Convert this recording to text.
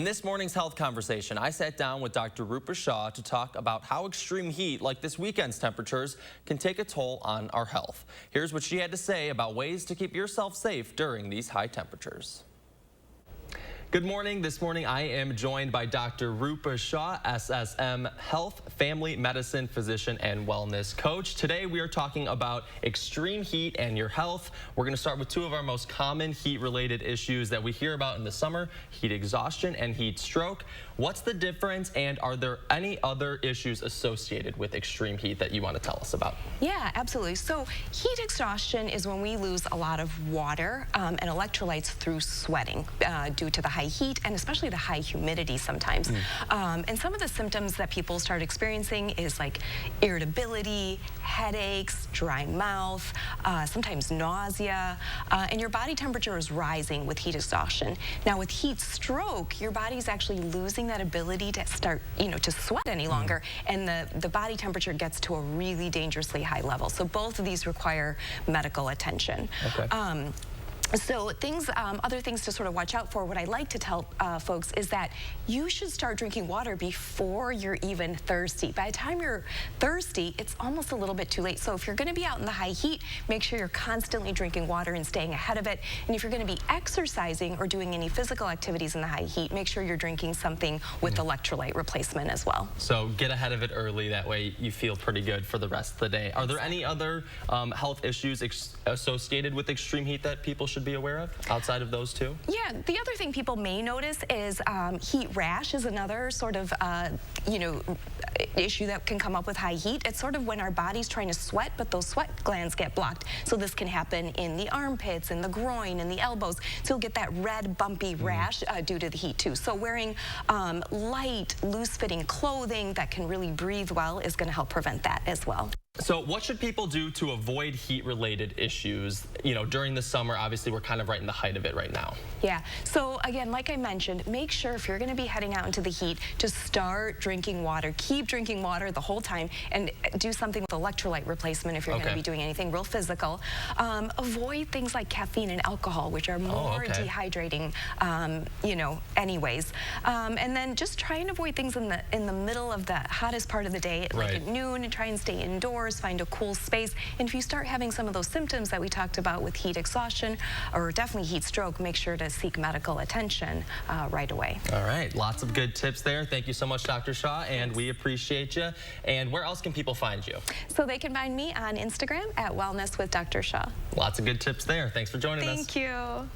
In this morning's health conversation, I sat down with Dr. Roopa Shah to talk about how extreme heat, like this weekend's temperatures, can take a toll on our health. Here's what she had to say about ways to keep yourself safe during these high temperatures. Good morning. This morning I am joined by Dr. Roopa Shah, SSM Health, Family Medicine Physician and Wellness Coach. Today we are talking about extreme heat and your health. We're going to start with two of our most common heat-related issues that we hear about in the summer: heat exhaustion and heat stroke. What's the difference, and are there any other issues associated with extreme heat that you want to tell us about? Yeah, absolutely. So heat exhaustion is when we lose a lot of water and electrolytes through sweating due to the high heat and especially the high humidity sometimes. And some of the symptoms that people start experiencing is like irritability, headaches, dry mouth, sometimes nausea, and your body temperature is rising with heat exhaustion. Now with heat stroke, your body's actually losing that ability to start, to sweat any longer, and the body temperature gets to a really dangerously high level. So both of these require medical attention. Okay. So other things to sort of watch out for, what I like to tell folks is that you should start drinking water before you're even thirsty. By the time you're thirsty, it's almost a little bit too late. So if you're going to be out in the high heat, make sure you're constantly drinking water and staying ahead of it. And if you're going to be exercising or doing any physical activities in the high heat, make sure you're drinking something with electrolyte replacement as well. So get ahead of it early, that way you feel pretty good for the rest of the day. Are there any other health issues associated with extreme heat that people should be aware of outside of those two? Yeah, the other thing people may notice is heat rash is another sort of issue that can come up with high heat. It's sort of when our body's trying to sweat, but those sweat glands get blocked. So this can happen in the armpits, in the groin, in the elbows. So you'll get that red bumpy rash due to the heat too. So wearing light, loose-fitting clothing that can really breathe well is going to help prevent that as well. So what should people do to avoid heat-related issues? During the summer, obviously we're kind of right in the height of it right now. Yeah, so again, like I mentioned, make sure if you're going to be heading out into the heat to start drinking water. Keep drinking water the whole time, and do something with electrolyte replacement if you're going to be doing anything real physical. Avoid things like caffeine and alcohol, which are more dehydrating, anyways. And then just try and avoid things in the middle of the hottest part of the day, like at noon, and try and stay indoors. Find a cool space. And if you start having some of those symptoms that we talked about with heat exhaustion or definitely heat stroke, make sure to seek medical attention right away. All right, lots of good tips there. Thank you so much, Dr. Shah, and we appreciate you. And where else can people find you? So they can find me on Instagram at Wellness with Dr. Shah. Lots of good tips there. Thanks for joining us. Thank you.